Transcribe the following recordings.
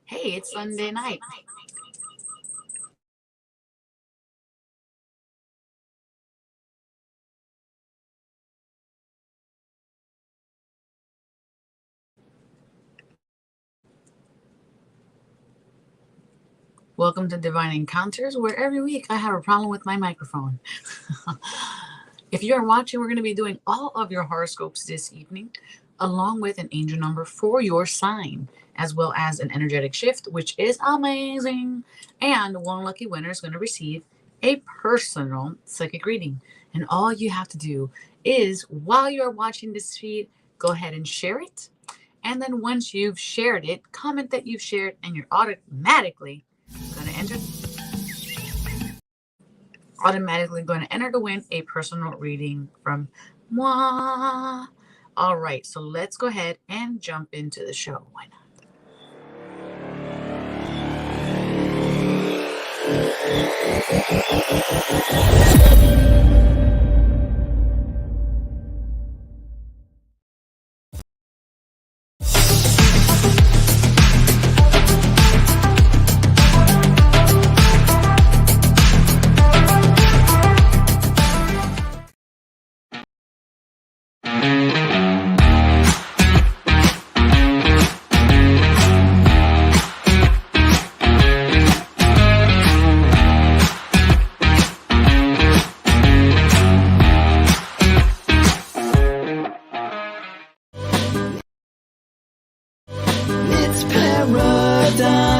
Hey, it's Sunday night. Welcome to Divine Encounters, where every week I have a problem with my microphone. If you are watching, we're going to be doing all of your horoscopes this evening, along with an angel number for your sign, as well as an energetic shift, which is amazing. And one lucky winner is going to receive a personal psychic reading. And all you have to do is, while you're watching this feed, go ahead and share it. And then once you've shared it, comment that you've shared, and you're automatically going to enter to win a personal reading from moi. All right, so let's go ahead and jump into the show. Why not? It's paradise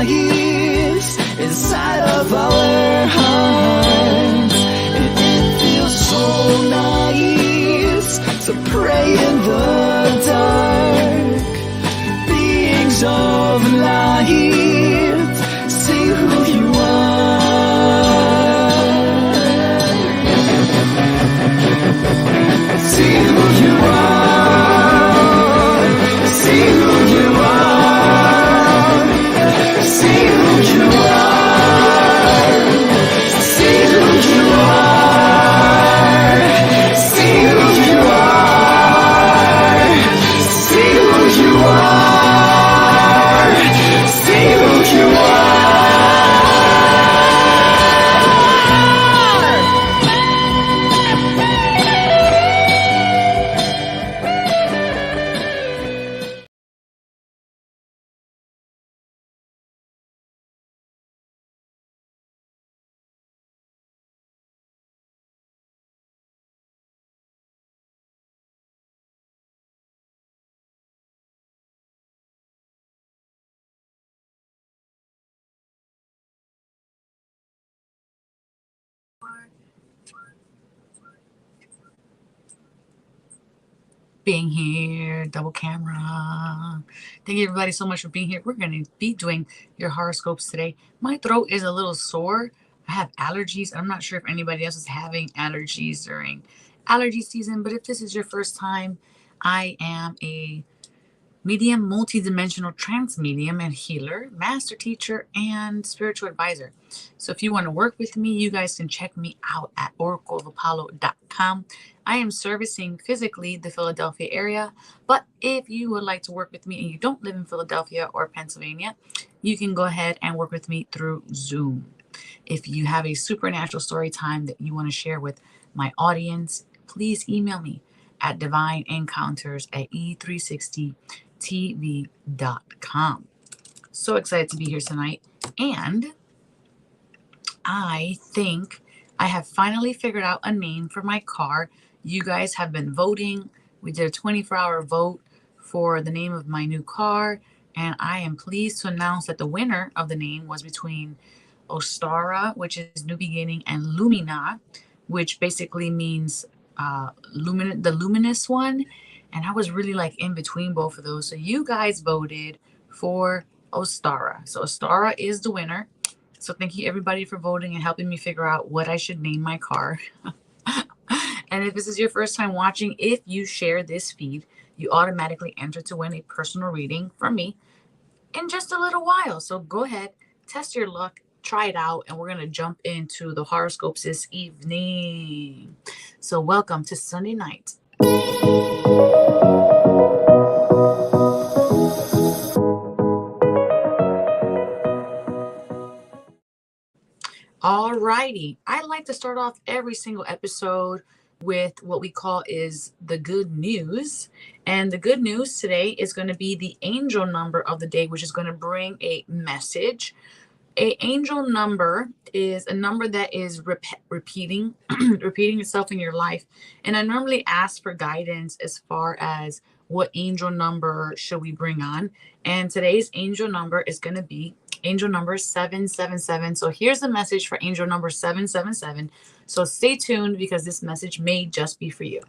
inside of our hearts, and it feels so nice to pray in the dark. Beings of light, see who you are. See who you are. See who you are. See who you are. See who you are. See who you are. See who you are. See who you are. Being here, double camera. Thank you everybody so much for being here. We're going to be doing your horoscopes today. My throat is a little sore. I have allergies. I'm not sure if anybody else is having allergies during allergy season, but if this is your first time, I am a medium, multidimensional trance medium and healer, master teacher, and spiritual advisor. So if you want to work with me, you guys can check me out at oracleofapollo.com. I am servicing physically the Philadelphia area, but if you would like to work with me and you don't live in Philadelphia or Pennsylvania, you can go ahead and work with me through Zoom. If you have a supernatural story time that you want to share with my audience, please email me at divineencounters@e360tv.com. So excited to be here tonight. And I think I have finally figured out a name for my car. You guys have been voting. We did a 24-hour vote for the name of my new car. And I am pleased to announce that the winner of the name was between Ostara, which is New Beginning, and Lumina, which basically means the luminous one. And I was really like in between both of those. So you guys voted for Ostara. So Ostara is the winner. So thank you everybody for voting and helping me figure out what I should name my car. And if this is your first time watching, if you share this feed, you automatically enter to win a personal reading from me in just a little while. So go ahead, test your luck, try it out, and we're going to jump into the horoscopes this evening. So welcome to Sunday night. All righty. I like to start off every single episode with what we call is the good news. And the good news today is going to be the angel number of the day, which is going to bring a message. A angel number is a number that is repeating repeating itself in your life. And I normally ask for guidance as far as what angel number should we bring on. And today's angel number is going to be angel number 777. So here's the message for angel number 777. So stay tuned because this message may just be for you.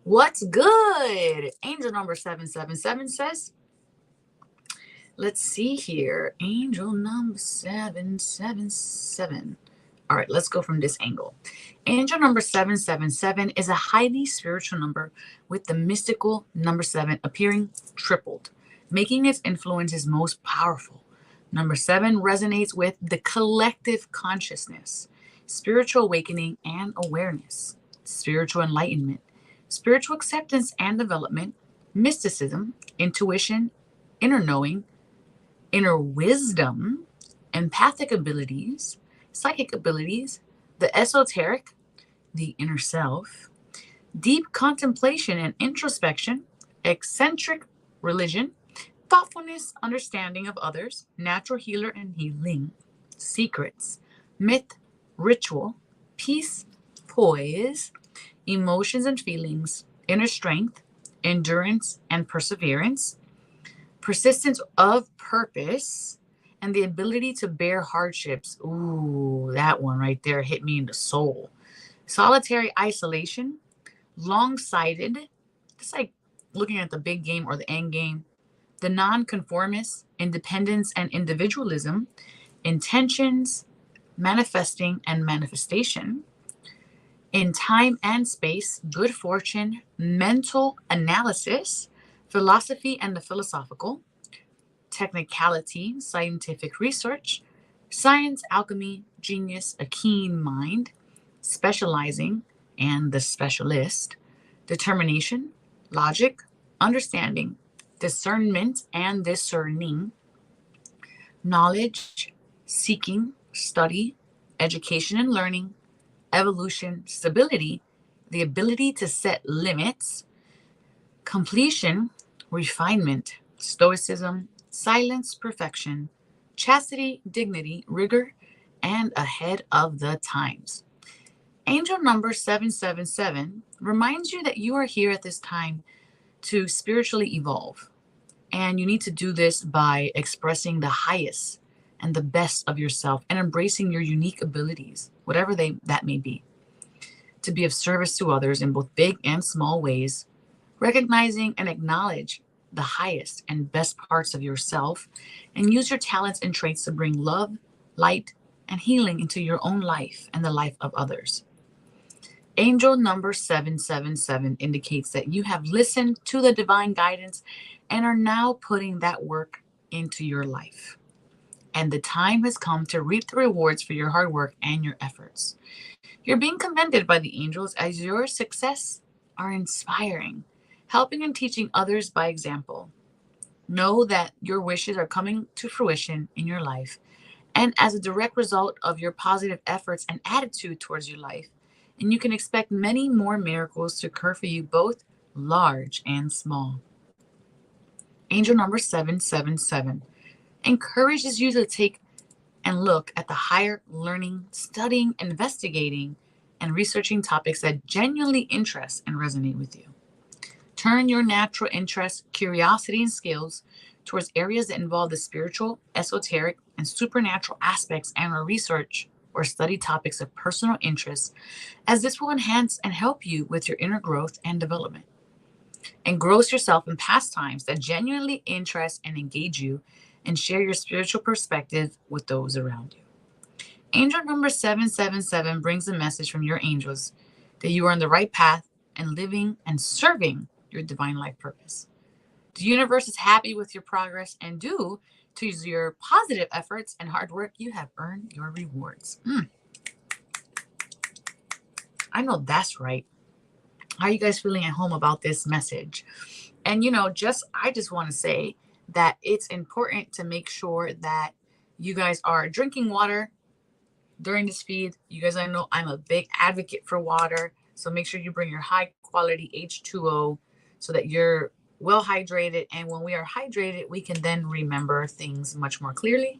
What's good? Angel number 777 says, let's see here. Angel number 777. All right, let's go from this angle. Angel number 777 is a highly spiritual number with the mystical number 7 appearing tripled, making its influences most powerful. Number 7 resonates with the collective consciousness, spiritual awakening and awareness, spiritual enlightenment, spiritual acceptance and development, mysticism, intuition, inner knowing, inner wisdom, empathic abilities, psychic abilities, the esoteric, the inner self, deep contemplation and introspection, eccentric religion, thoughtfulness, understanding of others, natural healer and healing, secrets, myth, ritual, peace, poise, emotions and feelings, inner strength, endurance and perseverance, persistence of purpose, and the ability to bear hardships. Ooh, that one right there hit me in the soul. Solitary isolation, long-sighted, it's like looking at the big game or the end game. The nonconformist, independence and individualism, intentions, manifesting and manifestation, in time and space, good fortune, mental analysis, philosophy and the philosophical, technicality, scientific research, science, alchemy, genius, a keen mind, specializing, and the specialist, determination, logic, understanding, discernment and discerning, knowledge, seeking, study, education and learning, evolution, stability, the ability to set limits, completion, refinement, stoicism, silence, perfection, chastity, dignity, rigor, and ahead of the times. Angel number 777 reminds you that you are here at this time to spiritually evolve. And you need to do this by expressing the highest and the best of yourself and embracing your unique abilities, whatever that may be, to be of service to others in both big and small ways, recognizing and acknowledge the highest and best parts of yourself, and use your talents and traits to bring love, light, and healing into your own life and the life of others. Angel number 777 indicates that you have listened to the divine guidance and are now putting that work into your life. And the time has come to reap the rewards for your hard work and your efforts. You're being commended by the angels as your success are inspiring, helping and teaching others by example. Know that your wishes are coming to fruition in your life, and as a direct result of your positive efforts and attitude towards your life, and you can expect many more miracles to occur for you, both large and small. Angel number 777 encourages you to take and look at the higher learning, studying, investigating, and researching topics that genuinely interest and resonate with you. Turn your natural interest, curiosity, and skills towards areas that involve the spiritual, esoteric, and supernatural aspects and research or study topics of personal interest, as this will enhance and help you with your inner growth and development. Engross yourself in pastimes that genuinely interest and engage you, and share your spiritual perspective with those around you. Angel number 777 brings a message from your angels that you are on the right path and living and serving your divine life purpose. The universe is happy with your progress, and due to your positive efforts and hard work, you have earned your rewards. I know that's right. How are you guys feeling at home about this message? And I just want to say that it's important to make sure that you guys are drinking water during this feed. You guys, I know I'm a big advocate for water. So make sure you bring your high quality H2O so that you're well hydrated. And when we are hydrated, we can then remember things much more clearly.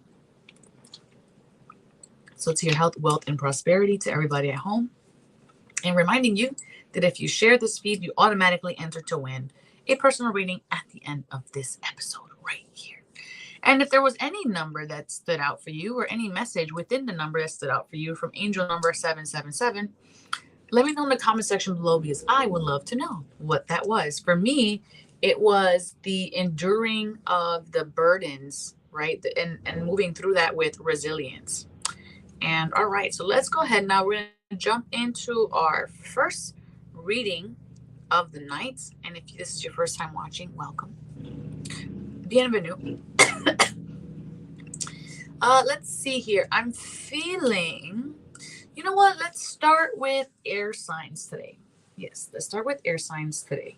So to your health, wealth, and prosperity to everybody at home. And reminding you that if you share this feed, you automatically enter to win a personal reading at the end of this episode right here. And if there was any number that stood out for you or any message within the number that stood out for you from angel number 777, let me know in the comment section below because I would love to know what that was. For me, it was the enduring of the burdens, right? And moving through that with resilience. And all right, so let's go ahead now. We're going to jump into our first reading of the night. And if this is your first time watching, welcome. Bienvenue. Let's see here. I'm feeling, you know what? Let's start with air signs today. Yes, let's start with air signs today.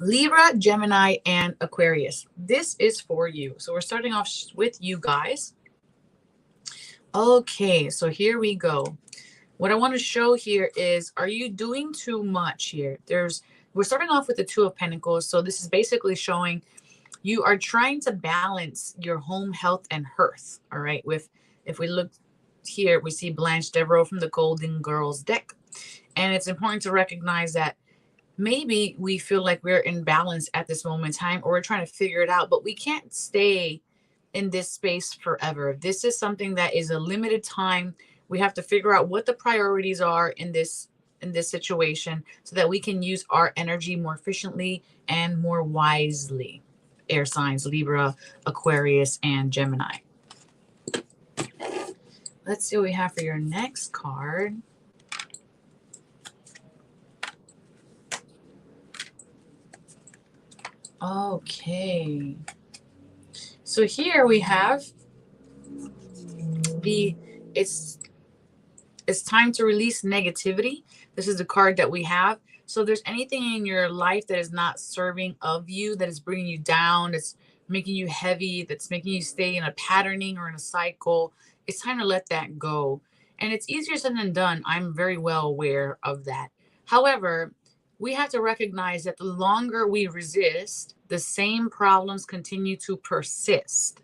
Libra, Gemini, and Aquarius. This is for you. So we're starting off with you guys. Okay, so here we go. What I want to show here is, are you doing too much here? We're starting off with the Two of Pentacles. So this is basically showing you are trying to balance your home, health, and hearth. All right. If we look here, we see Blanche Devereaux from the Golden Girls deck. And it's important to recognize that maybe we feel like we're in balance at this moment in time, or we're trying to figure it out, but we can't stay in this space forever. This is something that is a limited time. We have to figure out what the priorities are in this situation so that we can use our energy more efficiently and more wisely. Air signs, Libra, Aquarius, and Gemini. Let's see what we have for your next card. Okay. So here we have it's time to release negativity. This is the card that we have. So there's anything in your life that is not serving of you, that is bringing you down, that's making you heavy, that's making you stay in a patterning or in a cycle. It's time to let that go. And it's easier said than done. I'm very well aware of that. However, we have to recognize that the longer we resist, the same problems continue to persist.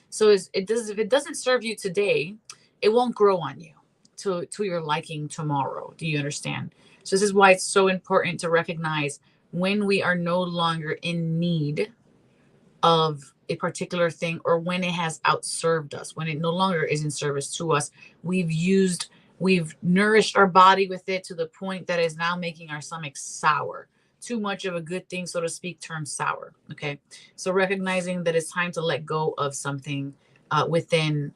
So if it doesn't serve you today, it won't grow on you to your liking tomorrow. Do you understand? So this is why it's so important to recognize when we are no longer in need of a particular thing, or when it has outserved us, when it no longer is in service to us. We've nourished our body with it to the point that is now making our stomach sour. Too much of a good thing, so to speak, turns sour. Okay. So recognizing that it's time to let go of something within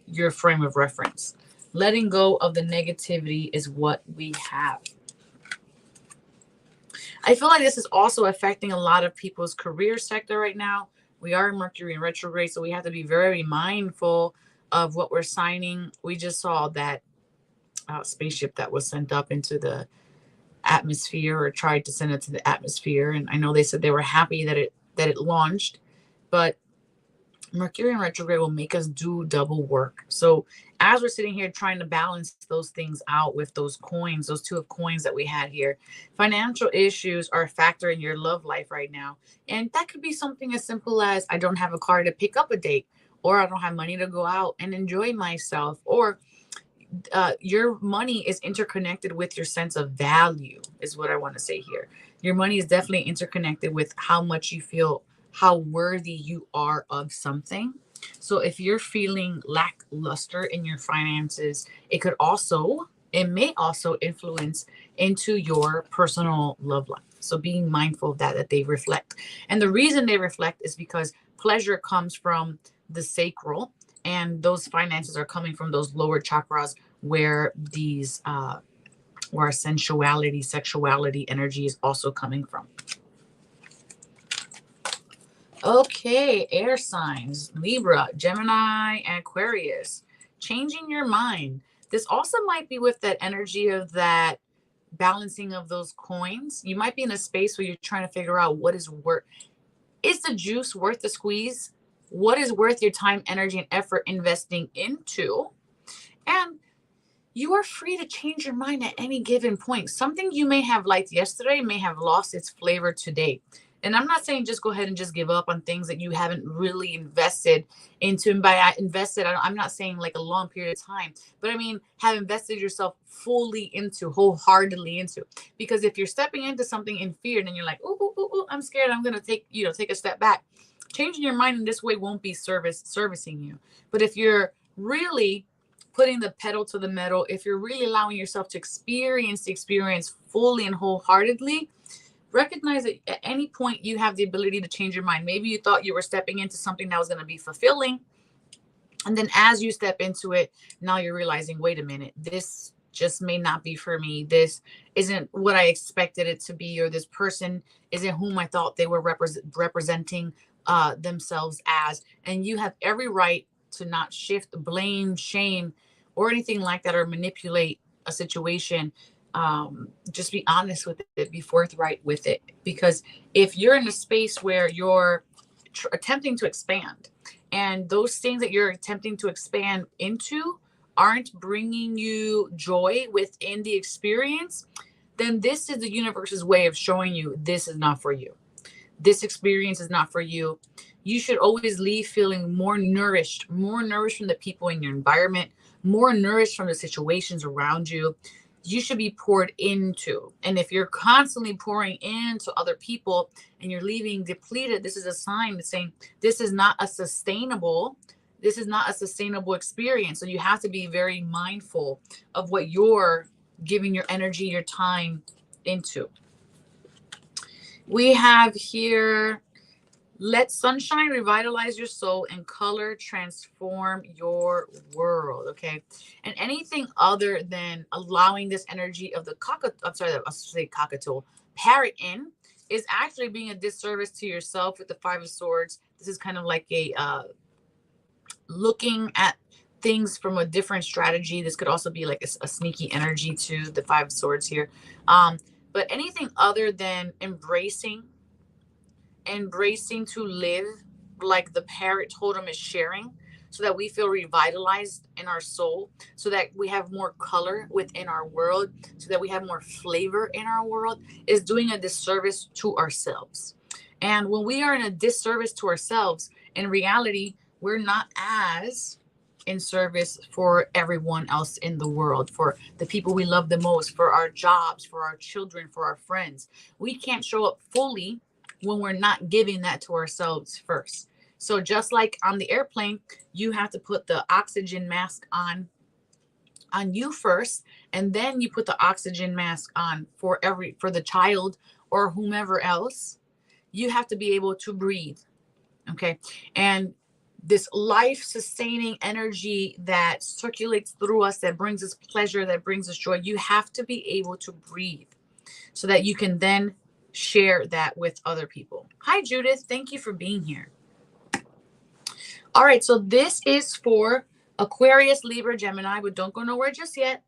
your frame of reference. Letting go of the negativity is what we have. I feel like this is also affecting a lot of people's career sector right now. We are in Mercury in retrograde, so we have to be very mindful of what we're signing. We just saw that spaceship that was sent up into the atmosphere, or tried to send it to the atmosphere. And I know they said they were happy that it launched, but Mercury in retrograde will make us do double work. So as we're sitting here trying to balance those things out with those coins, those Two of Coins that we had here, financial issues are a factor in your love life right now. And that could be something as simple as, I don't have a car to pick up a date, or I don't have money to go out and enjoy myself, or your money is interconnected with your sense of value, is what I want to say here. Your money is definitely interconnected with how much you feel, how worthy you are of something. So if you're feeling lackluster in your finances, it may also influence into your personal love life. So being mindful of that they reflect. And the reason they reflect is because pleasure comes from the sacral, and those finances are coming from those lower chakras where where sensuality, sexuality energy is also coming from. Okay, air signs, Libra, Gemini, and Aquarius. Changing your mind. This also might be with that energy of that balancing of those coins. You might be in a space where you're trying to figure out what is worth. Is the juice worth the squeeze? What is worth your time, energy, and effort investing into? And you are free to change your mind at any given point. Something you may have liked yesterday may have lost its flavor today. And I'm not saying just go ahead and just give up on things that you haven't really invested into. And by invested, I'm not saying like a long period of time, but I mean have invested yourself fully into, wholeheartedly into. Because if you're stepping into something in fear, then you're like, ooh, I'm scared. I'm gonna take a step back. Changing your mind in this way won't be servicing you. But if you're really putting the pedal to the metal, if you're really allowing yourself to experience the experience fully and wholeheartedly, recognize that at any point you have the ability to change your mind. Maybe you thought you were stepping into something that was going to be fulfilling. And then as you step into it, now you're realizing, wait a minute, this just may not be for me. This isn't what I expected it to be, or this person isn't whom I thought they were representing themselves as. And you have every right to not shift, blame, shame, or anything like that, or manipulate a situation. Just be honest with it, be forthright with it. Because if you're in a space where you're attempting to expand, and those things that you're attempting to expand into aren't bringing you joy within the experience, then this is the universe's way of showing you this is not for you. This experience is not for you. You should always leave feeling more nourished from the people in your environment, more nourished from the situations around you. You should be poured into. And if you're constantly pouring into other people and you're leaving depleted, this is a sign that's saying this is not a sustainable experience. So you have to be very mindful of what you're giving your energy, your time into. We have here, let sunshine revitalize your soul and color transform your world. Okay. And anything other than allowing this energy of the cockatool, parrot in, is actually being a disservice to yourself with the Five of Swords. This is kind of like a looking at things from a different strategy. This could also be like a sneaky energy to the Five of Swords here. But anything other than embracing to live like the parrot totem is sharing, so that we feel revitalized in our soul, so that we have more color within our world, so that we have more flavor in our world, is doing a disservice to ourselves. And when we are in a disservice to ourselves, in reality, we're not as in service for everyone else in the world, for the people we love the most, for our jobs, for our children, for our friends. We can't show up fully when we're not giving that to ourselves first. So just like on the airplane, you have to put the oxygen mask on you first, and then you put the oxygen mask on for the child or whomever else. You have to be able to breathe. Okay. And this life sustaining energy that circulates through us, that brings us pleasure, that brings us joy, you have to be able to breathe so that you can then share that with other people. Hi, Judith. Thank you for being here. All right. So this is for Aquarius, Libra, Gemini, but don't go nowhere just yet.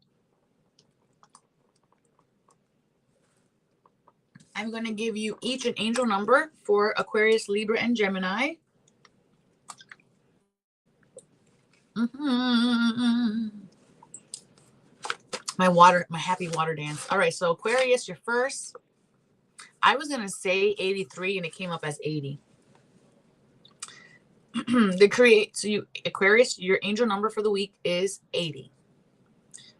I'm going to give you each an angel number for Aquarius, Libra, and Gemini. My happy water dance. All right, so Aquarius, you're first. I was gonna say 83, and it came up as 80. Aquarius, your angel number for the week is 80.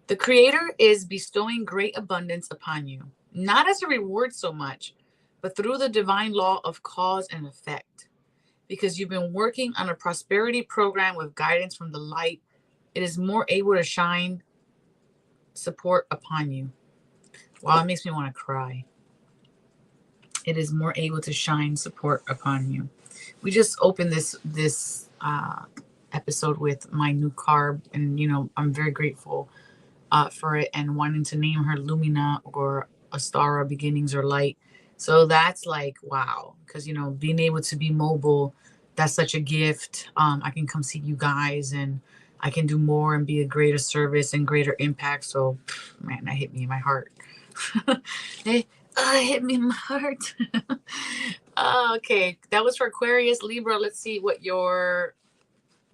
The Creator is bestowing great abundance upon you, not as a reward so much, but through the divine law of cause and effect. Because you've been working on a prosperity program with guidance from the light, it is more able to shine support upon you. Wow, it makes me want to cry. It is more able to shine support upon you. We just opened this episode with my new car, and I'm very grateful for it, and wanting to name her Lumina, or Astara, beginnings or light. So that's like, wow. Because, you know, being able to be mobile, that's such a gift. I can come see you guys and I can do more and be a greater service and greater impact. So, man, that hit me in my heart. it, it hit me in my heart. Okay, that was for Aquarius. Libra, let's see what yours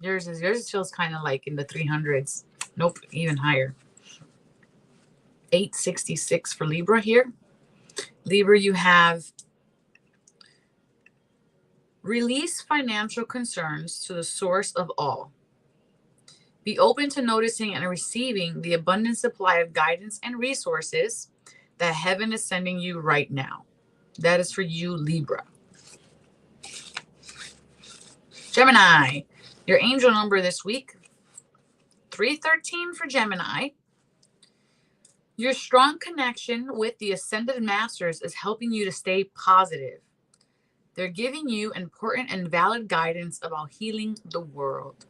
is. Yours feels kind of like in the 300s. Nope, even higher. 866 for Libra here. Libra, you have release financial concerns to the source of all. Be open to noticing and receiving the abundant supply of guidance and resources that heaven is sending you right now. That is for you, Libra. Gemini, your angel number this week, 313 for Gemini. Your strong connection with the ascended masters is helping you to stay positive. They're giving you important and valid guidance about healing the world.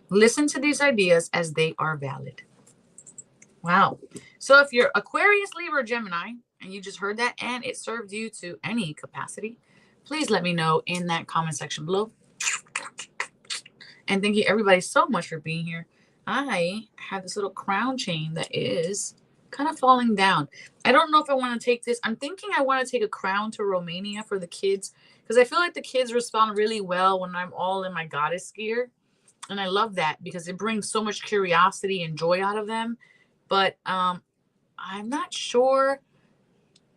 Listen to these ideas as they are valid. Wow. So if you're Aquarius, Libra, Gemini, and you just heard that and it served you to any capacity, please let me know in that comment section below. And thank you everybody so much for being here. I have this little crown chain that is kind of falling down. I don't know if I want to take this. I'm thinking I want to take a crown to Romania for the kids because I feel like the kids respond really well when I'm all in my goddess gear. And I love that because it brings so much curiosity and joy out of them. But I'm not sure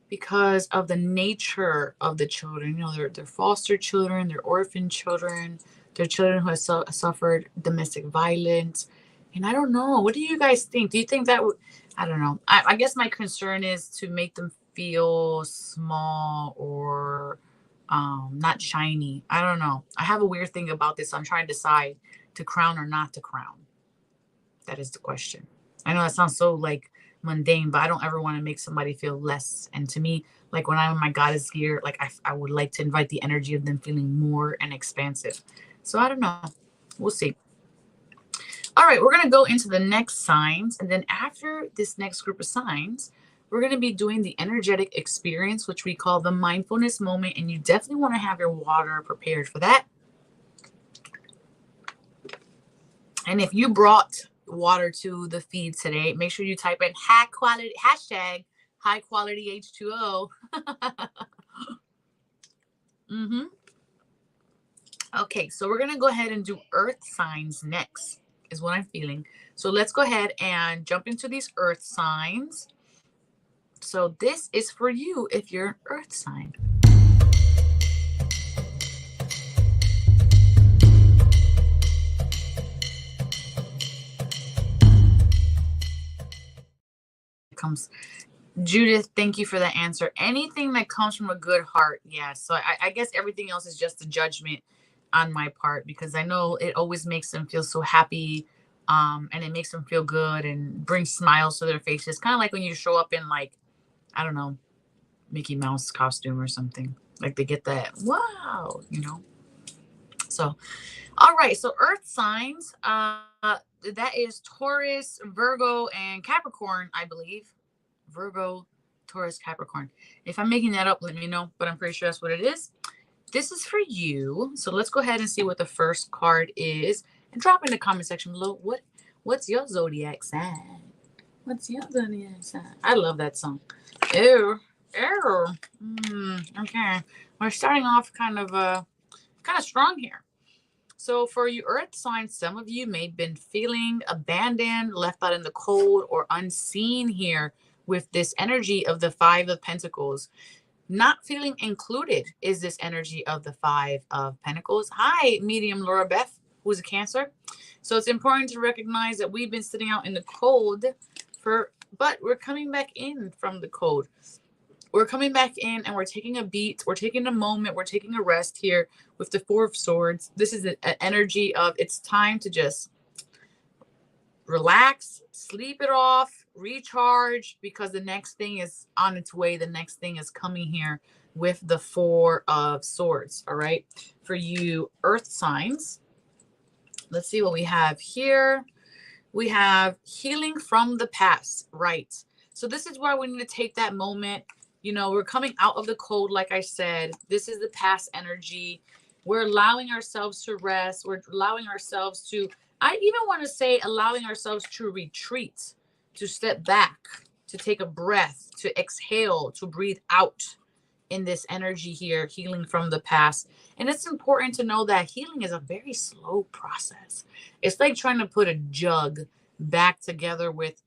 because of the nature of the children. You know, they're foster children, they're orphan children, they're children who have suffered domestic violence. And I don't know. What do you guys think? Do you think that would, I don't know. I guess my concern is to make them feel small or not shiny. I don't know. I have a weird thing about this. I'm trying to decide to crown or not to crown. That is the question. I know that sounds so like mundane, but I don't ever want to make somebody feel less. And to me, like when I'm in my goddess gear, like I would like to invite the energy of them feeling more and expansive. So I don't know. We'll see. All right, we're going to go into the next signs. And then after this next group of signs, we're going to be doing the energetic experience, which we call the mindfulness moment. And you definitely want to have your water prepared for that. And if you brought water to the feed today, make sure you type in high quality H2O. Okay, so we're going to go ahead and do earth signs next is what I'm feeling. So let's go ahead and jump into these earth signs. So this is for you if you're an earth sign. Comes Judith, thank you for the answer. Anything that comes from a good heart, yes. So I guess everything else is just a judgment on my part because I know it always makes them feel so happy, and it makes them feel good and brings smiles to their faces. Kind of like when you show up in like, I don't know, Mickey Mouse costume or something. Like they get that wow, you know. So, all right. So earth signs, that is Taurus, Virgo, and Capricorn, I believe. Virgo, Taurus, Capricorn. If I'm making that up, let me know, but I'm pretty sure that's what it is. This is for you. So let's go ahead and see what the first card is and drop in the comment section below. What's your zodiac sign? What's your zodiac sign? I love that song. Ew. Okay. We're starting off kind of strong here. So for you earth signs, some of you may have been feeling abandoned, left out in the cold, or unseen here with this energy of the Five of Pentacles. Not feeling included is this energy of the Five of Pentacles. Hi, medium Laura Beth, who's a Cancer. So it's important to recognize that we've been sitting out in the cold but we're coming back in from the cold. We're coming back in and we're taking a beat. We're taking a moment. We're taking a rest here with the Four of Swords. This is an energy of it's time to just relax, sleep it off, recharge, because the next thing is on its way. The next thing is coming here with the Four of Swords. All right. For you earth signs, let's see what we have here. We have healing from the past. Right. So this is why we need to take that moment You know, we're coming out of the cold, like I said. This is the past energy. We're allowing ourselves to rest. We're allowing ourselves to, I even want to say, allowing ourselves to retreat, to step back, to take a breath, to exhale, to breathe out in this energy here, healing from the past. And it's important to know that healing is a very slow process. It's like trying to put a jug back together with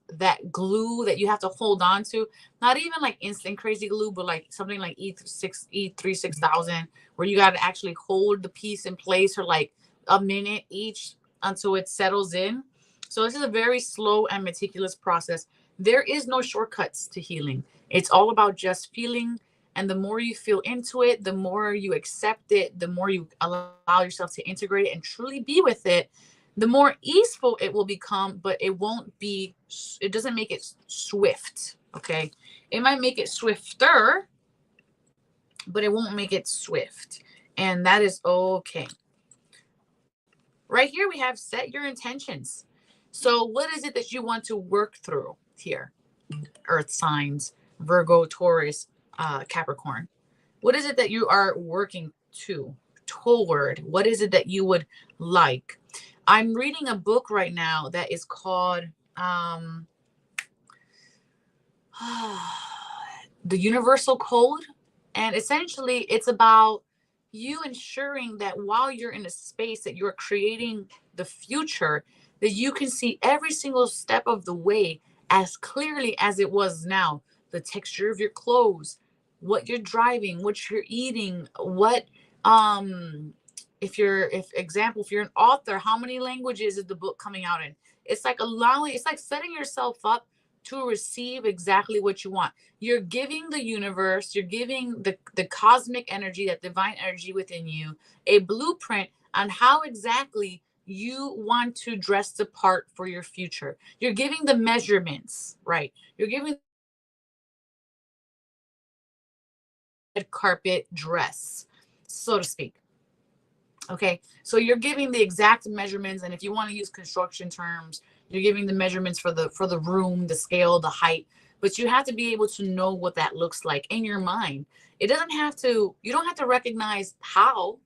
that glue that you have to hold on to. Not even like instant crazy glue, but like something like E36000, where you got to actually hold the piece in place for like a minute each until it settles in. So this is a very slow and meticulous process. There is no shortcuts to healing. It's all about just feeling, and the more you feel into it, the more you accept it, the more you allow yourself to integrate it and truly be with it, the more easeful it will become, but it won't be, it doesn't make it swift. Okay. It might make it swifter, but it won't make it swift. And that is okay. Right here, we have set your intentions. So, what is it that you want to work through here? Earth signs, Virgo, Taurus, Capricorn. What is it that you are working toward? What is it that you would like? I'm reading a book right now that is called The Universal Code. And essentially, it's about you ensuring that while you're in a space that you're creating the future, that you can see every single step of the way as clearly as it was now. The texture of your clothes, what you're driving, what you're eating, what if you're an author, how many languages is the book coming out in? It's like it's like setting yourself up to receive exactly what you want. You're giving the universe, you're giving the cosmic energy, that divine energy within you, a blueprint on how exactly you want to dress the part for your future. You're giving the measurements, right? You're giving the carpet dress, so to speak. Okay, so you're giving the exact measurements, and if you want to use construction terms, you're giving the measurements for the room, the scale, the height. But you have to be able to know what that looks like in your mind. It doesn't have to. You don't have to recognize how.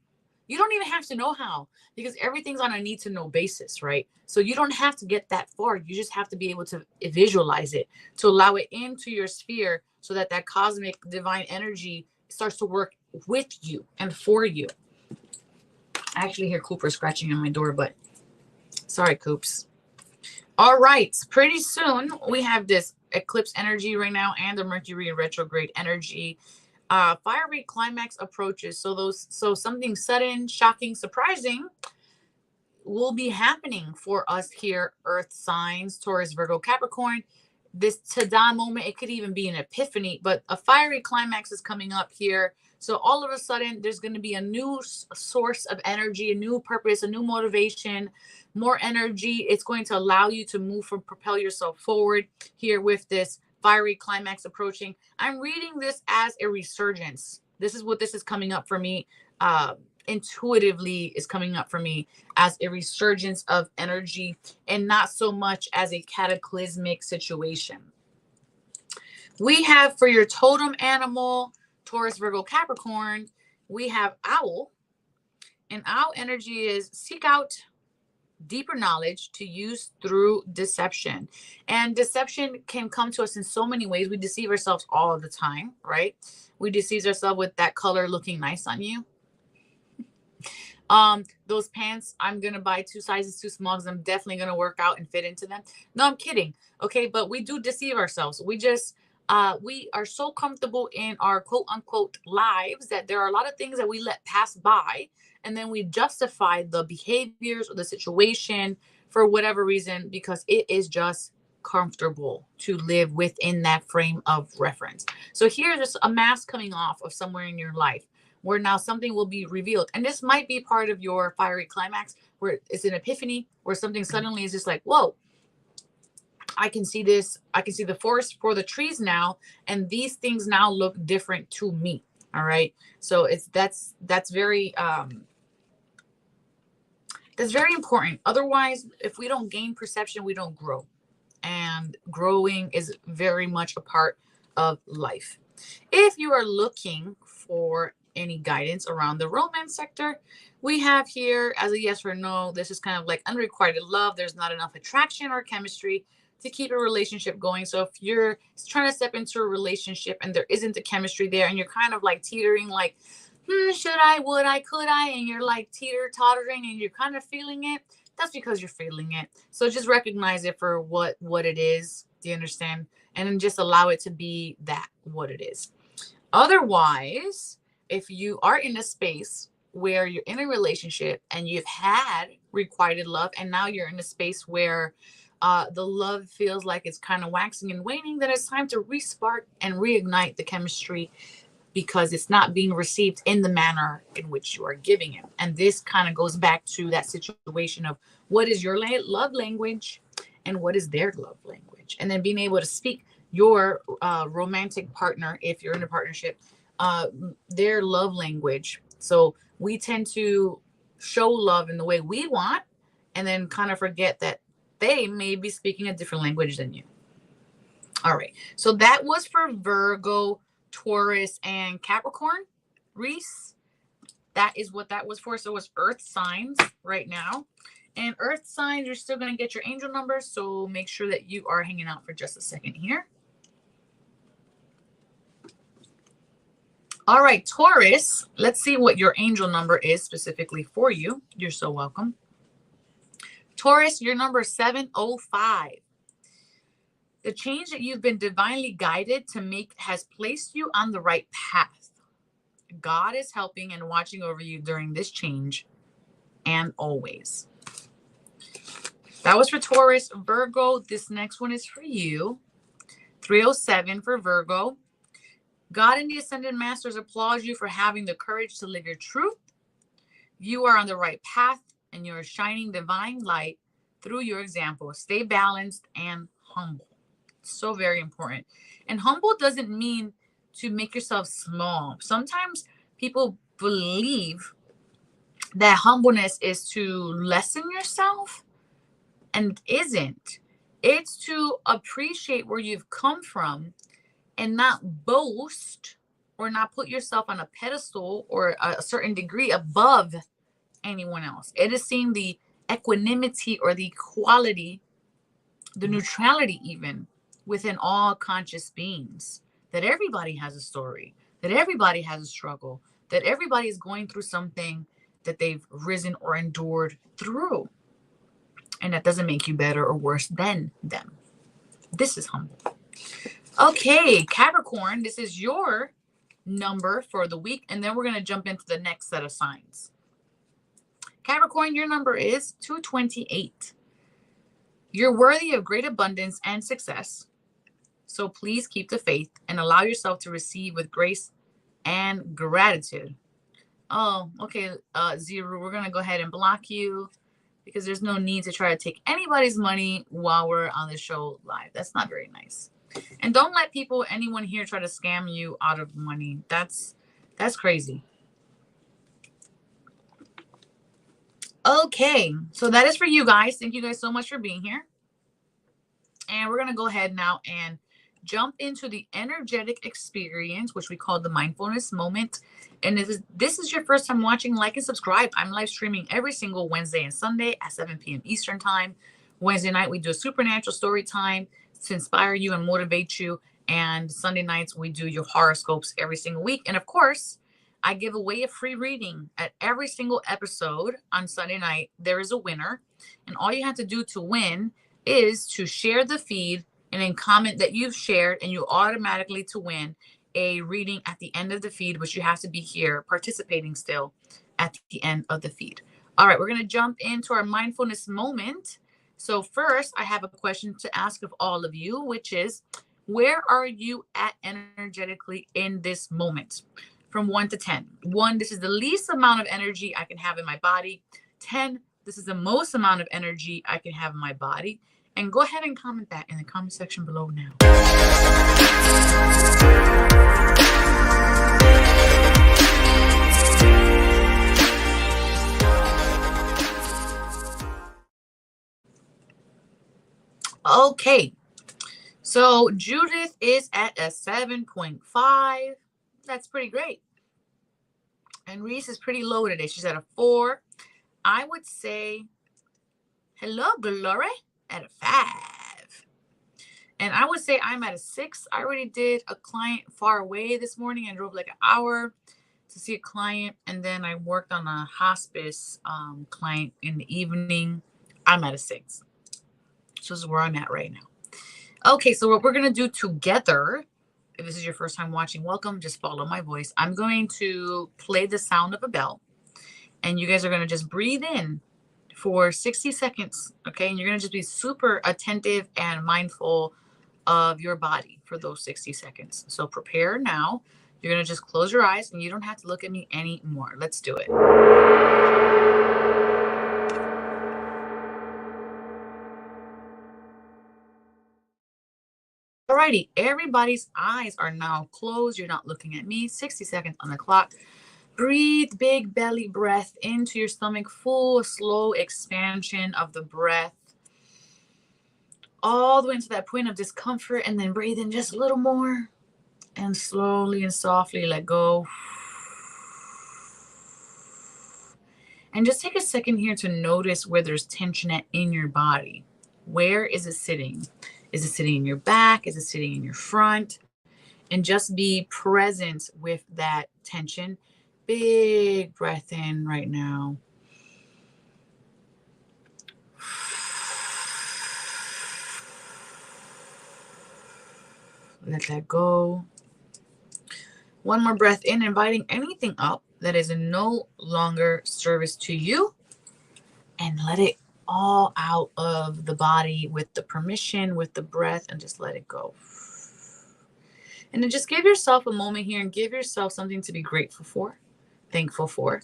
You don't even have to know how, because everything's on a need to know basis, right? So you don't have to get that far. You just have to be able to visualize it, to allow it into your sphere, so that that cosmic divine energy starts to work with you and for you. I actually hear Cooper scratching on my door, but sorry, Coops. All right. Pretty soon we have this eclipse energy right now and the Mercury retrograde energy. Fiery climax approaches. So something sudden, shocking, surprising will be happening for us here, Earth signs, Taurus, Virgo, Capricorn. This Tada moment, it could even be an epiphany, but a fiery climax is coming up here. So all of a sudden, there's going to be a new source of energy, a new purpose, a new motivation, more energy. It's going to allow you to move and propel yourself forward here with this fiery climax approaching. I'm reading this as a resurgence. This is what this is coming up for me. Intuitively is coming up for me as a resurgence of energy, and not so much as a cataclysmic situation. We have for your totem animal, Taurus, Virgo, Capricorn, we have owl. And owl energy is seek out deeper knowledge to use through deception. And deception can come to us in so many ways. We deceive ourselves all the time, right? We deceive ourselves with that color looking nice on you. Those pants, I'm gonna buy 2 sizes too small because I'm definitely gonna work out and fit into them. No, I'm kidding. Okay, but we do deceive ourselves. We are so comfortable in our quote unquote lives that there are a lot of things that we let pass by, and then we justify the behaviors or the situation for whatever reason, because it is just comfortable to live within that frame of reference. So here's just a mask coming off of somewhere in your life, where now something will be revealed. And this might be part of your fiery climax, where it's an epiphany, where something suddenly is just like, whoa, I can see this. I can see the forest for the trees now. And these things now look different to me. All right. So that's very important. Otherwise, if we don't gain perception, we don't grow. And growing is very much a part of life. If you are looking for any guidance around the romance sector, we have here as a yes or no. This is kind of like unrequited love. There's not enough attraction or chemistry to keep a relationship going. So if you're trying to step into a relationship and there isn't the chemistry there and you're kind of like teetering, like, should I, would I, could I? And you're like teeter tottering and you're kind of feeling it. That's because you're feeling it. So just recognize it for what it is. Do you understand? And then just allow it to be that, what it is. Otherwise, if you are in a space where you're in a relationship and you've had requited love and now you're in a space where the love feels like it's kind of waxing and waning, then it's time to respark and reignite the chemistry because it's not being received in the manner in which you are giving it. And this kind of goes back to that situation of what is your love language and what is their love language. And then being able to speak your romantic partner, if you're in a partnership, their love language. So we tend to show love in the way we want and then kind of forget that they may be speaking a different language than you. All right. So that was for Virgo, Taurus, and Capricorn. Reese, that is what that was for. So it's Earth signs right now. And Earth signs, you're still going to get your angel numbers. So make sure that you are hanging out for just a second here. All right, Taurus, let's see what your angel number is specifically for you. You're so welcome. Taurus, your number is 705. The change that you've been divinely guided to make has placed you on the right path. God is helping and watching over you during this change and always. That was for Taurus. Virgo, this next one is for you. 307 for Virgo. God and the Ascended Masters applaud you for having the courage to live your truth. You are on the right path and you're shining divine light through your example. Stay balanced and humble. So very important. And humble doesn't mean to make yourself small. Sometimes people believe that humbleness is to lessen yourself, and it isn't. It's to appreciate where you've come from and not boast or not put yourself on a pedestal or a certain degree above anyone else. It is seeing the equanimity or the equality, the neutrality even within all conscious beings, that everybody has a story, that everybody has a struggle, that everybody is going through something that they've risen or endured through. And that doesn't make you better or worse than them. This is humble. Okay, Capricorn, this is your number for the week, and then we're going to jump into the next set of signs. Capricorn, your number is 228. You're worthy of great abundance and success, so please keep the faith and allow yourself to receive with grace and gratitude. Oh, okay, Zero, we're going to go ahead and block you because there's no need to try to take anybody's money while we're on the show live. That's not very nice. And don't let anyone here try to scam you out of money. That's crazy. Okay, so that is for you guys. Thank you guys so much for being here. And we're going to go ahead now and jump into the energetic experience, which we call the mindfulness moment. And if this is your first time watching, like and subscribe. I'm live streaming every single Wednesday and Sunday at 7 p.m. Eastern time. Wednesday night, we do a supernatural story time to inspire you and motivate you. And Sunday nights, we do your horoscopes every single week. And of course, I give away a free reading at every single episode on Sunday night. There is a winner. And all you have to do to win is to share the feed and then comment that you've shared, and you automatically to win a reading at the end of the feed, which you have to be here participating still at the end of the feed. All right, we're going to jump into our mindfulness moment. So first, I have a question to ask of all of you, which is, where are you at energetically in this moment? From 1 to 10. 1, this is the least amount of energy I can have in my body. 10, this is the most amount of energy I can have in my body. And go ahead and comment that in the comment section below now. Okay, So Judith is at a 7.5. That's pretty great. And Reese is pretty low today. She's at a 4. I would say, hello, Glory, at a 5. And I would say I'm at a 6. I already did a client far away this morning. I drove like an hour to see a client. And then I worked on a hospice client in the evening. I'm at a 6. So this is where I'm at right now. Okay, so what we're going to do together, if this is your first time watching, welcome. Just follow my voice. I'm going to play the sound of a bell. And you guys are going to just breathe in for 60 seconds. Okay, and you're going to just be super attentive and mindful of your body for those 60 seconds. So prepare now. You're going to just close your eyes and you don't have to look at me anymore. Let's do it. Alrighty, everybody's eyes are now closed. You're not looking at me. 60 seconds on the clock. Breathe big belly breath into your stomach. Full, slow expansion of the breath. All the way into that point of discomfort. And then breathe in just a little more. And slowly and softly let go. And just take a second here to notice where there's tension in your body. Where is it sitting? Is it sitting in your back? Is it sitting in your front? And just be present with that tension. Big breath in right now. Let that go. One more breath in, inviting anything up that is no longer service to you. And let it all out of the body with the permission, with the breath, and just let it go. And then just give yourself a moment here and give yourself something to be grateful for, thankful for,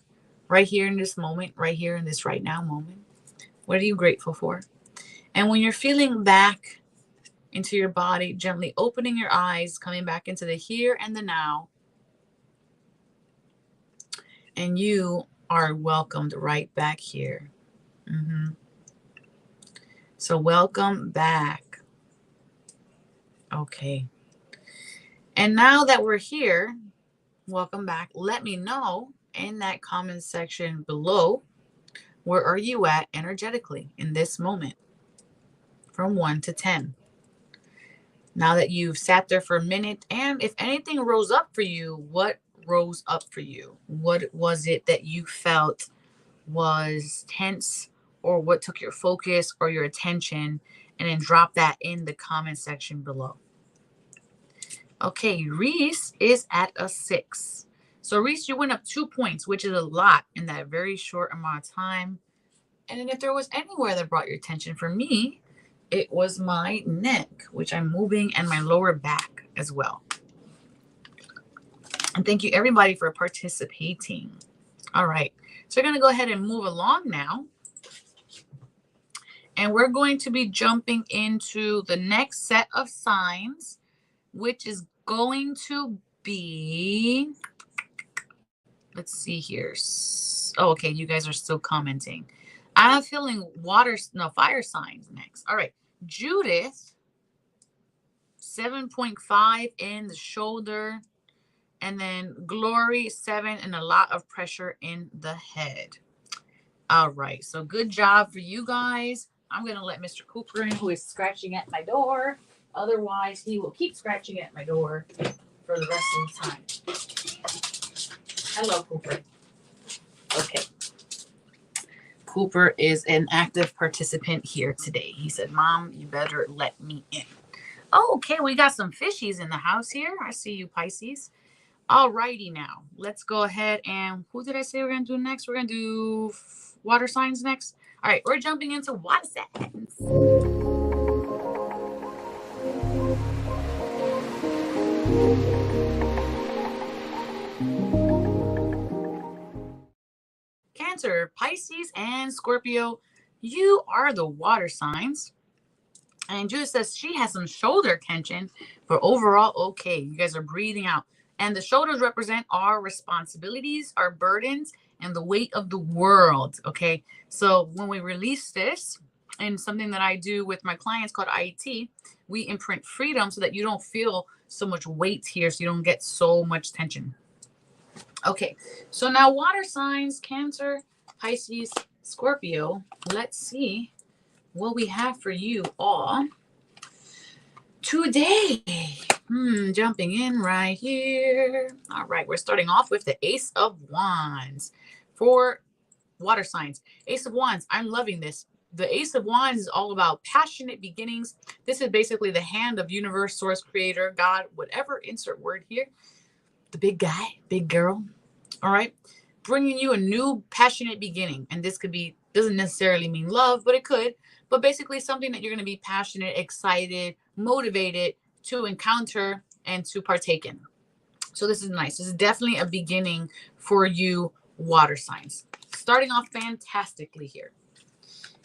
right here in this moment, right here in this right now moment. What are you grateful for? And when you're feeling back into your body, gently opening your eyes, coming back into the here and the now. And you are welcomed right back here. So welcome back. Okay. And now that we're here, welcome back. Let me know in that comment section below, where are you at energetically in this moment from 1 to 10? Now that you've sat there for a minute, and if anything rose up for you, what rose up for you? What was it that you felt was tense, or what took your focus or your attention? And then drop that in the comment section below. Okay, Reese is at a 6. So Reese, you went up 2 points, which is a lot in that very short amount of time. And then if there was anywhere that brought your attention, for me, it was my neck, which I'm moving, and my lower back as well. And thank you everybody for participating. All right, so we're going to go ahead and move along now. And we're going to be jumping into the next set of signs, which is going to be, let's see here. Oh, okay, you guys are still commenting. I'm feeling fire signs next. All right, Judith, 7.5 in the shoulder. And then Glory, 7, and a lot of pressure in the head. All right, so good job for you guys. I'm going to let Mr. Cooper in, who is scratching at my door. Otherwise, he will keep scratching at my door for the rest of the time. Hello, Cooper. Okay. Cooper is an active participant here today. He said, Mom, you better let me in. Oh, okay, we got some fishies in the house here. I see you, Pisces. All righty now. Let's go ahead and who did I say we're going to do next? We're going to do water signs next. All right, we're jumping into water signs. Cancer, Pisces, and Scorpio, you are the water signs. And Judith says she has some shoulder tension, but overall, okay. You guys are breathing out. And the shoulders represent our responsibilities, our burdens, and the weight of the world, okay? So when we release this, and something that I do with my clients called IET, we imprint freedom so that you don't feel so much weight here, so you don't get so much tension. Okay, so now water signs, Cancer, Pisces, Scorpio. Let's see what we have for you all today. Jumping in right here. All right, we're starting off with the Ace of Wands for water signs. Ace of Wands, I'm loving this. The Ace of Wands is all about passionate beginnings. This is basically the hand of universe, source, creator, God, whatever, insert word here. The big guy, big girl. All right. Bringing you a new passionate beginning. And this could be, doesn't necessarily mean love, but it could. But basically something that you're going to be passionate, excited, motivated to encounter and to partake in. So this is nice. This is definitely a beginning for you water signs. Starting off fantastically here.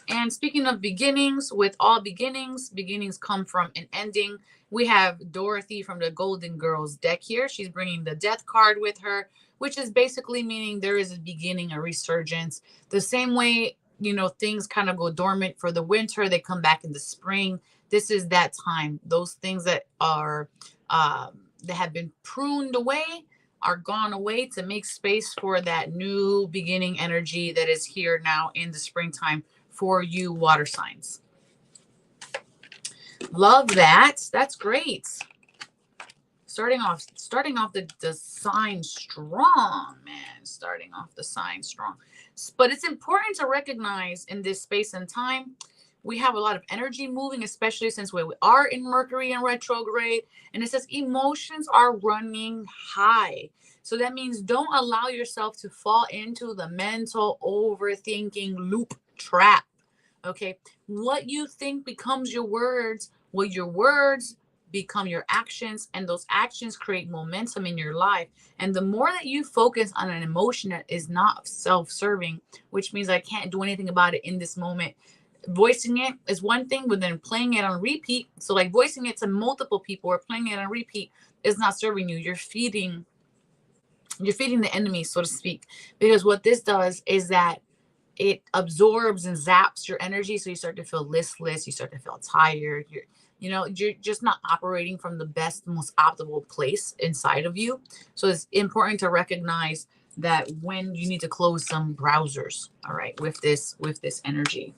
And speaking of beginnings, with all beginnings, beginnings come from an ending. We have Dorothy from the Golden Girls deck here. She's bringing the Death card with her, which is basically meaning there is a beginning, a resurgence. The same way, things kind of go dormant for the winter, they come back in the spring. This is that time. Those things that are that have been pruned away are gone away to make space for that new beginning energy that is here now in the springtime for you water signs. Love that. That's great. Starting off the sign strong, man. Starting off the sign strong. But it's important to recognize in this space and time, we have a lot of energy moving, especially since we are in Mercury in retrograde. And it says emotions are running high. So that means don't allow yourself to fall into the mental overthinking loop trap. Okay. What you think becomes your words. What your words become your actions, and those actions create momentum in your life. And the more that you focus on an emotion that is not self-serving, which means I can't do anything about it in this moment, voicing it is one thing, but then playing it on repeat, so like voicing it to multiple people or playing it on repeat, is not serving you. You're feeding the enemy, so to speak, because what this does is that it absorbs and zaps your energy. So you start to feel listless, you start to feel tired, you're just not operating from the best, most optimal place inside of you. So it's important to recognize that when you need to close some browsers, all right, with this energy.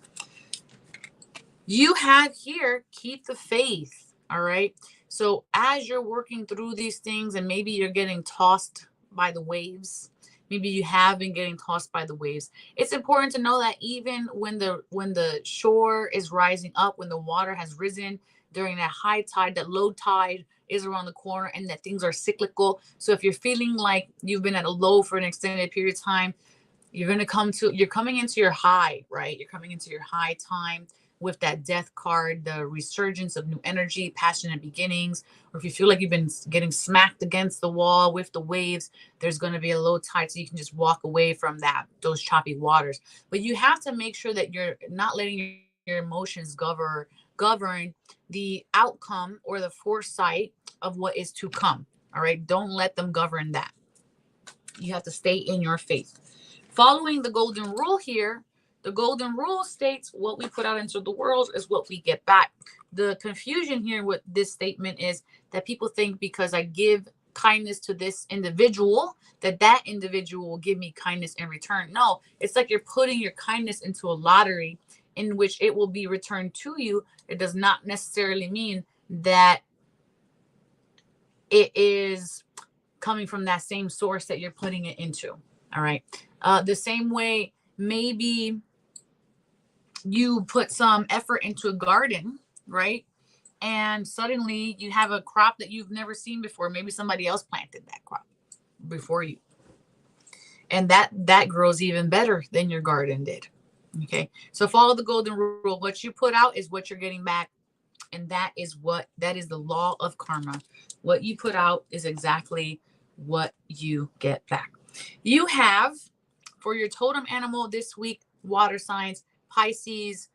You have here, keep the faith, all right? So as you're working through these things, and maybe you're getting tossed by the waves, maybe you have been getting tossed by the waves, it's important to know that even when the shore is rising up, when the water has risen during that high tide, that low tide is around the corner, and that things are cyclical. So if you're feeling like you've been at a low for an extended period of time, you're coming into your high, right? You're coming into your high time with that Death card, the resurgence of new energy, passionate beginnings. Or if you feel like you've been getting smacked against the wall with the waves, there's going to be a low tide, so you can just walk away from those choppy waters. But you have to make sure that you're not letting your emotions govern the outcome or the foresight of what is to come. All right, don't let them govern that. You have to stay in your faith. Following the golden rule here, the golden rule states what we put out into the world is what we get back. The confusion here with this statement is that people think because I give kindness to this individual, that individual will give me kindness in return. No, it's like you're putting your kindness into a lottery in which it will be returned to you. It does not necessarily mean that it is coming from that same source that you're putting it into. All right. The same way, maybe you put some effort into a garden, right? And suddenly you have a crop that you've never seen before. Maybe somebody else planted that crop before you. And that grows even better than your garden did. Okay. So follow the golden rule. What you put out is what you're getting back. And that is the law of karma. What you put out is exactly what you get back. You have, for your totem animal this week, water signs, Pisces,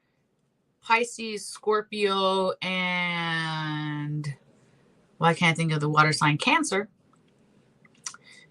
Scorpio, and, well, I can't think of the water sign, Cancer.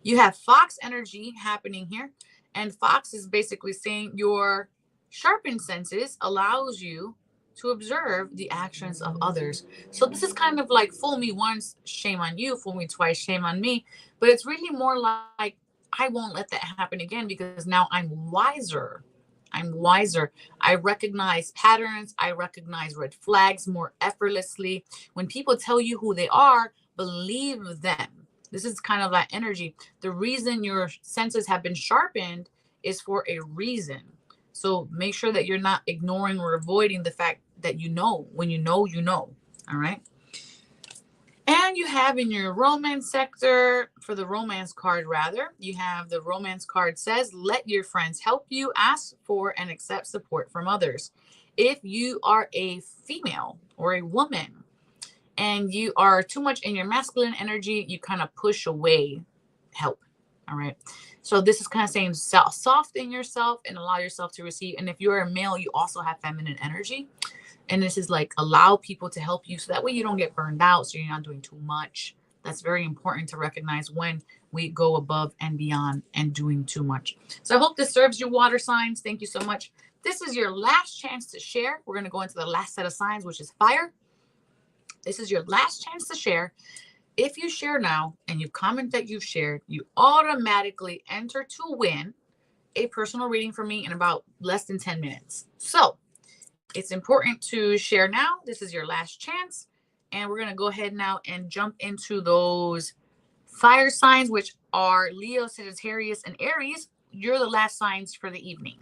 You have fox energy happening here. And fox is basically saying you're Sharpened senses allows you to observe the actions of others. So this is kind of like fool me once, shame on you, fool me twice, shame on me. But it's really more like I won't let that happen again because now I'm wiser. I'm wiser. I recognize patterns. I recognize red flags more effortlessly. When people tell you who they are, believe them. This is kind of that energy. The reason your senses have been sharpened is for a reason. So make sure that you're not ignoring or avoiding the fact that you know. When you know, you know. All right. And you have in your romance sector, for the romance card, rather, you have the romance card says, let your friends help you, ask for and accept support from others. If you are a female or a woman and you are too much in your masculine energy, you kind of push away help. All right. So this is kind of saying soften yourself and allow yourself to receive. And if you're a male, you also have feminine energy. And this is like allow people to help you so that way you don't get burned out. So you're not doing too much. That's very important to recognize when we go above and beyond and doing too much. So I hope this serves you, water signs. Thank you so much. This is your last chance to share. We're going to go into the last set of signs, which is fire. This is your last chance to share. If you share now and you comment that you've shared, you automatically enter to win a personal reading from me in about less than 10 minutes. So it's important to share now. This is your last chance. And we're going to go ahead now and jump into those fire signs, which are Leo, Sagittarius, and Aries. You're the last signs for the evening.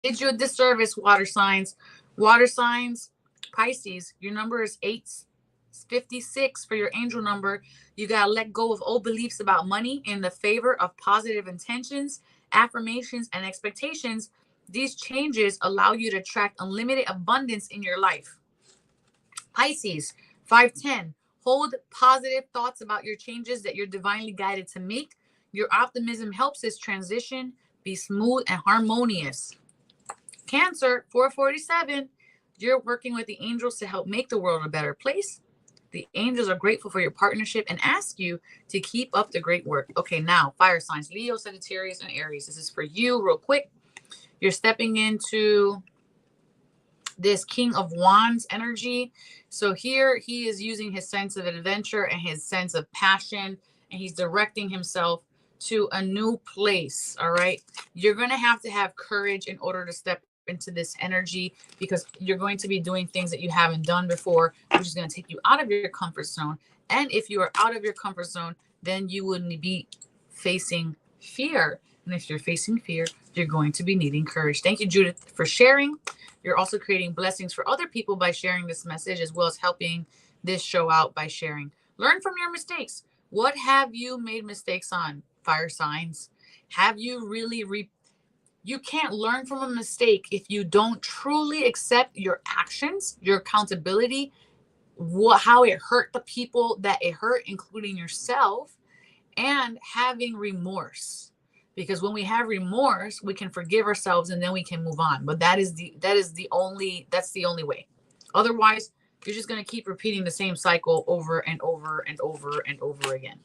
Did you a disservice, water signs. Water signs, Pisces, your number is 856 for your angel number. You got to let go of old beliefs about money in the favor of positive intentions, affirmations, and expectations. These changes allow you to attract unlimited abundance in your life. Pisces, 510. Hold positive thoughts about your changes that you're divinely guided to make. Your optimism helps this transition be smooth and harmonious. Cancer, 447. You're working with the angels to help make the world a better place. The angels are grateful for your partnership and ask you to keep up the great work. Okay, now, fire signs, Leo, Sagittarius, and Aries. This is for you real quick. You're stepping into this King of Wands energy. So here he is using his sense of adventure and his sense of passion, and he's directing himself to a new place. All right. You're going to have courage in order to step into this energy because you're going to be doing things that you haven't done before, which is going to take you out of your comfort zone. And if you are out of your comfort zone, then you wouldn't be facing fear. And if you're facing fear, you're going to be needing courage. Thank you, Judith, for sharing. You're also creating blessings for other people by sharing this message, as well as helping this show out by sharing. Learn from your mistakes. What have you made mistakes on, fire signs? Have you really you can't learn from a mistake if you don't truly accept your actions, your accountability, how it hurt the people that it hurt, including yourself, and having remorse. Because when we have remorse, we can forgive ourselves and then we can move on. But that's the only way. Otherwise, you're just going to keep repeating the same cycle over and over and over and over again.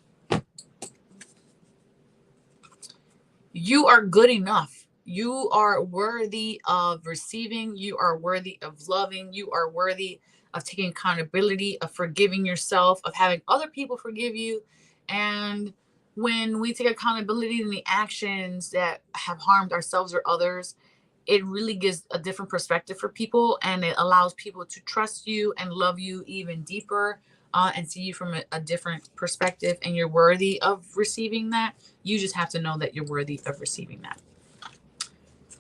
You are good enough. You are worthy of receiving. You are worthy of loving. You are worthy of taking accountability, of forgiving yourself, of having other people forgive you. And when we take accountability in the actions that have harmed ourselves or others, it really gives a different perspective for people, and it allows people to trust you and love you even deeper, and see you from a different perspective, and you're worthy of receiving that. You just have to know that you're worthy of receiving that.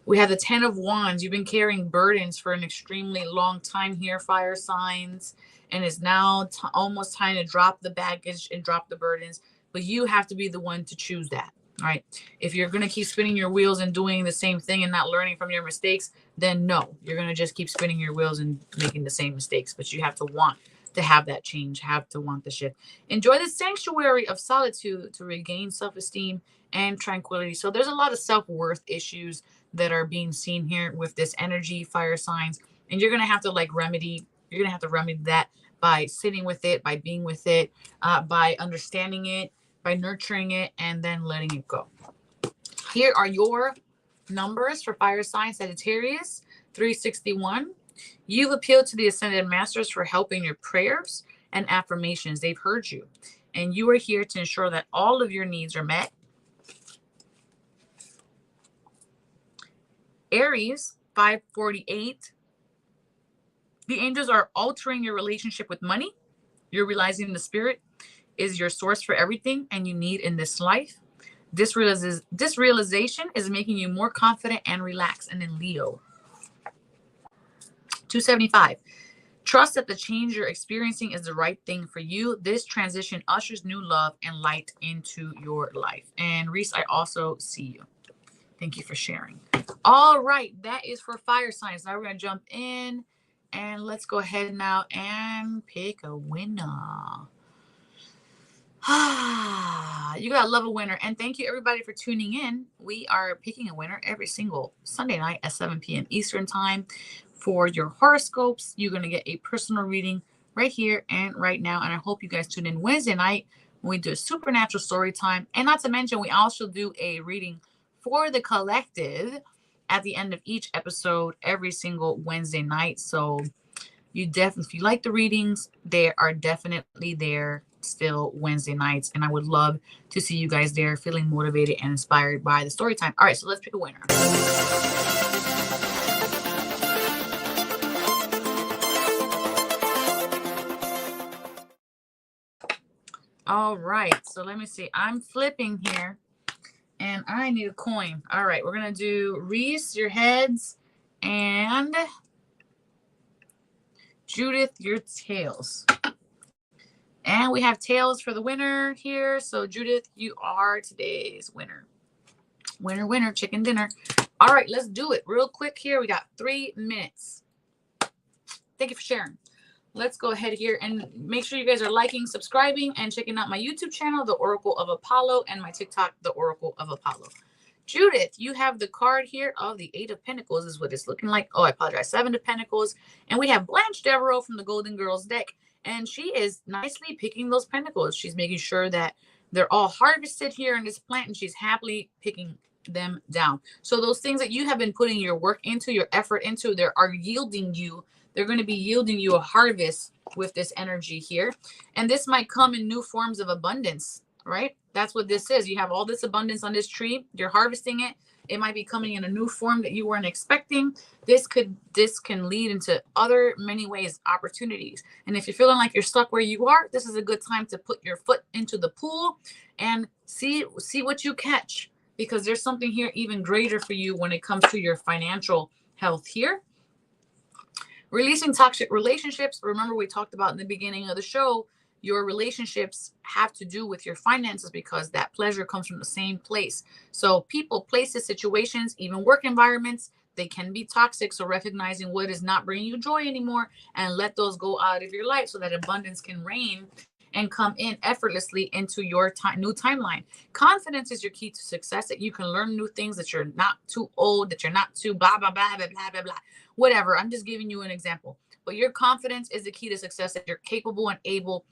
We have the 10 of Wands. You've been carrying burdens for an extremely long time here, fire signs, and it's now almost time to drop the baggage and drop the burdens, but you have to be the one to choose that. All right. If you're going to keep spinning your wheels and doing the same thing and not learning from your mistakes, then no, you're going to just keep spinning your wheels and making the same mistakes. But you have to want to have that change, have to want the shift. Enjoy the sanctuary of solitude to regain self-esteem and tranquility. So there's a lot of self-worth issues that are being seen here with this energy, fire signs, and you're going to have to like remedy You're going to have to remedy that by sitting with it, by being with it, by understanding it, by nurturing it, and then letting it go. Here are your numbers for fire sign Sagittarius: 361. You've appealed to the Ascended Masters for help in your prayers and affirmations. They've heard you, and you are here to ensure that all of your needs are met. Aries, 548. The angels are altering your relationship with money. You're realizing the spirit is your source for everything and you need in this life. This realization is making you more confident and relaxed. And then Leo, 275. Trust that the change you're experiencing is the right thing for you. This transition ushers new love and light into your life. And Reese, I also see you. Thank you for sharing. All right, that is for fire signs. Now we're going to jump in and let's go ahead now and pick a winner. You gotta love a winner. And thank you everybody for tuning in. We are picking a winner every single Sunday night at 7 p.m. Eastern time for your horoscopes. You're gonna get a personal reading right here and right now. And I hope you guys tune in Wednesday night when we do a supernatural story time. And not to mention, we also do a reading for the collective at the end of each episode every single Wednesday night. So you definitely, if you like the readings, they are definitely there still Wednesday nights. And I would love to see you guys there feeling motivated and inspired by the story time. All right, so let's pick a winner. All right, so let me see. I'm flipping here and I need a coin. All right, we're going to do Reese, your heads, and Judith, your tails. And we have tails for the winner here. So Judith, you are today's winner. Winner, winner, chicken dinner. All right, let's do it real quick here. We got 3 minutes. Thank you for sharing. Let's go ahead here and make sure you guys are liking, subscribing, and checking out my YouTube channel, The Oracle of Apollo, and my TikTok, The Oracle of Apollo. Judith, you have the card here of the 8 of Pentacles is what it's looking like. Oh, I apologize. 7 of Pentacles. And we have Blanche Devereaux from the Golden Girls deck. And she is nicely picking those pentacles. She's making sure that they're all harvested here in this plant, and she's happily picking them down. So those things that you have been putting your work into, your effort into, they are yielding you. They're going to be yielding you a harvest with this energy here. And this might come in new forms of abundance, right? That's what this is. You have all this abundance on this tree. You're harvesting it. It might be coming in a new form that you weren't expecting. This can lead into other many ways, opportunities. And if you're feeling like you're stuck where you are, this is a good time to put your foot into the pool and see what you catch, because there's something here even greater for you when it comes to your financial health here. Releasing toxic relationships. Remember, we talked about in the beginning of the show, your relationships have to do with your finances because that pleasure comes from the same place. So people, places, situations, even work environments, they can be toxic. So recognizing what is not bringing you joy anymore and let those go out of your life so that abundance can reign and come in effortlessly into your new timeline. Confidence is your key to success, that you can learn new things, that you're not too old, that you're not too blah, blah, blah, blah, blah, blah, blah, whatever. I'm just giving you an example. But your confidence is the key to success, that you're capable and able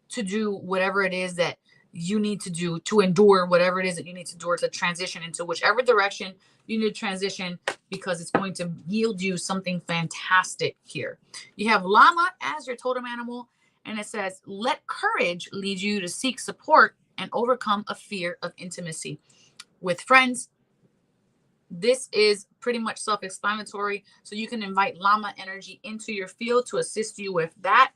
to do whatever it is that you need to do, to endure whatever it is that you need to do, or to transition into whichever direction you need to transition, because it's going to yield you something fantastic here. You have llama as your totem animal, and it says, let courage lead you to seek support and overcome a fear of intimacy with friends. This is pretty much self-explanatory. So you can invite llama energy into your field to assist you with that.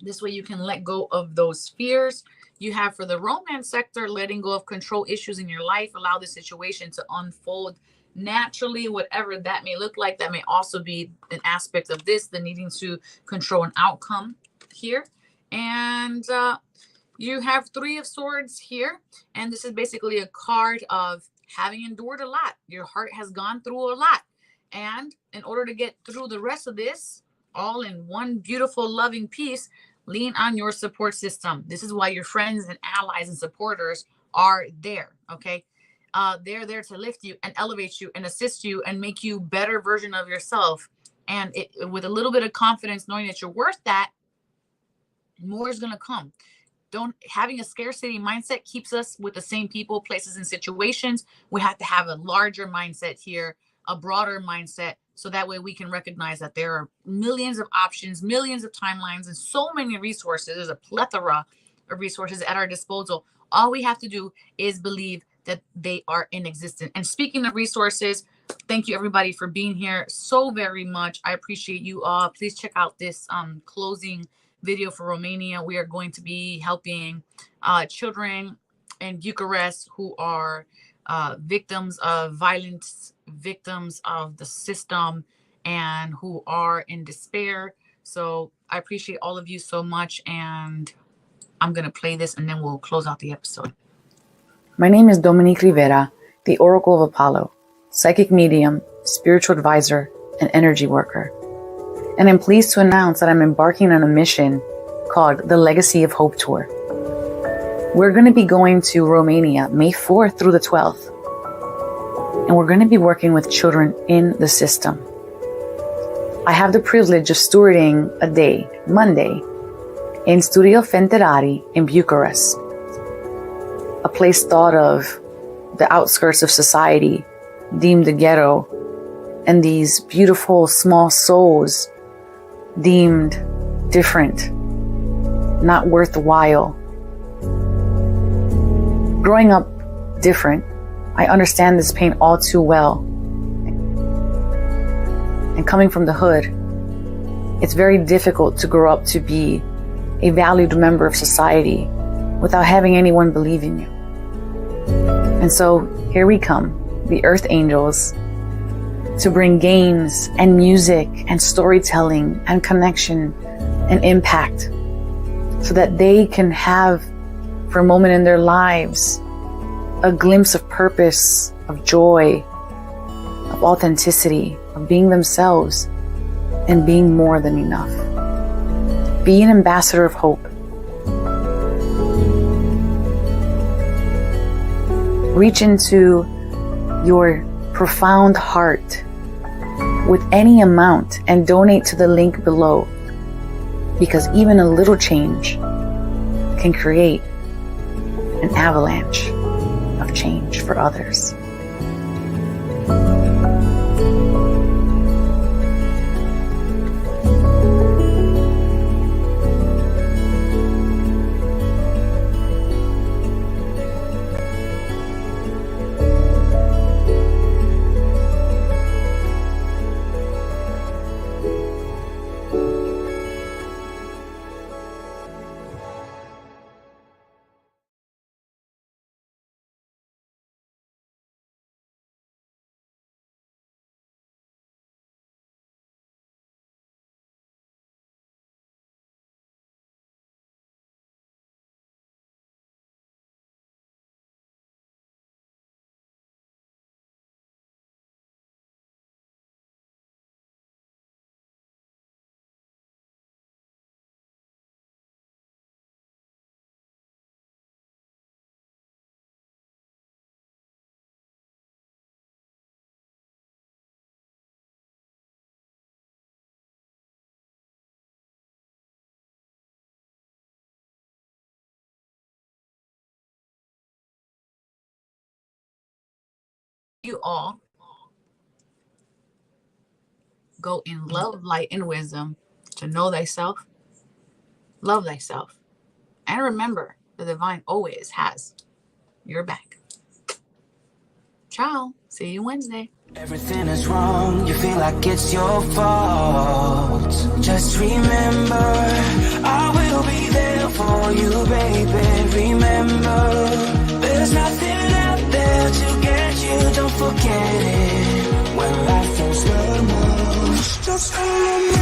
This way you can let go of those fears. You have for the romance sector, letting go of control issues in your life. Allow the situation to unfold naturally, whatever that may look like. That may also be an aspect of this, the needing to control an outcome here. And you have 3 of Swords here. And this is basically a card of having endured a lot. Your heart has gone through a lot. And in order to get through the rest of this, all in one beautiful, loving piece, lean on your support system. This is why your friends and allies and supporters are there, okay? They're there to lift you and elevate you and assist you and make you a better version of yourself And with a little bit of confidence, knowing that you're worth that, more is going to come. Having a scarcity mindset keeps us with the same people, places, and situations. We have to have a larger mindset here, a broader mindset, so that way we can recognize that there are millions of options, millions of timelines, and so many resources. There's a plethora of resources at our disposal. All we have to do is believe that they are in existence. And speaking of resources, thank you everybody for being here so very much. I appreciate you all. Please check out this closing video for Romania. We are going to be helping children in Bucharest who are victims of violence, victims of the system, and who are in despair. So I appreciate all of you so much, and I'm going to play this and then we'll close out the episode. My name is Dominique Rivera, the Oracle of Apollo, psychic medium, spiritual advisor, and energy worker. And I'm pleased to announce that I'm embarking on a mission called the Legacy of Hope Tour. We're going to be going to Romania May 4th through the 12th. And we're going to be working with children in the system. I have the privilege of stewarding a day, Monday, in Studio Fenterari in Bucharest, a place thought of the outskirts of society, deemed the ghetto, and these beautiful small souls deemed different, not worthwhile. Growing up different, I understand this pain all too well. And coming from the hood, it's very difficult to grow up to be a valued member of society without having anyone believe in you. And so here we come, the Earth Angels, to bring games and music and storytelling and connection and impact so that they can have, for a moment in their lives, a glimpse of purpose, of joy, of authenticity, of being themselves and being more than enough. Be an ambassador of hope. Reach into your profound heart with any amount and donate to the link below, because even a little change can create an avalanche of change for others. You all go in love, light, and wisdom to know thyself, love thyself, and remember the divine always has your back. Ciao. See you Wednesday. Everything is wrong, you feel like it's your fault. Just remember, I will be there for you, baby. Remember, there's nothing out there to get you, don't forget it. When life feels the most, just remember.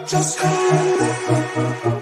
Just remember.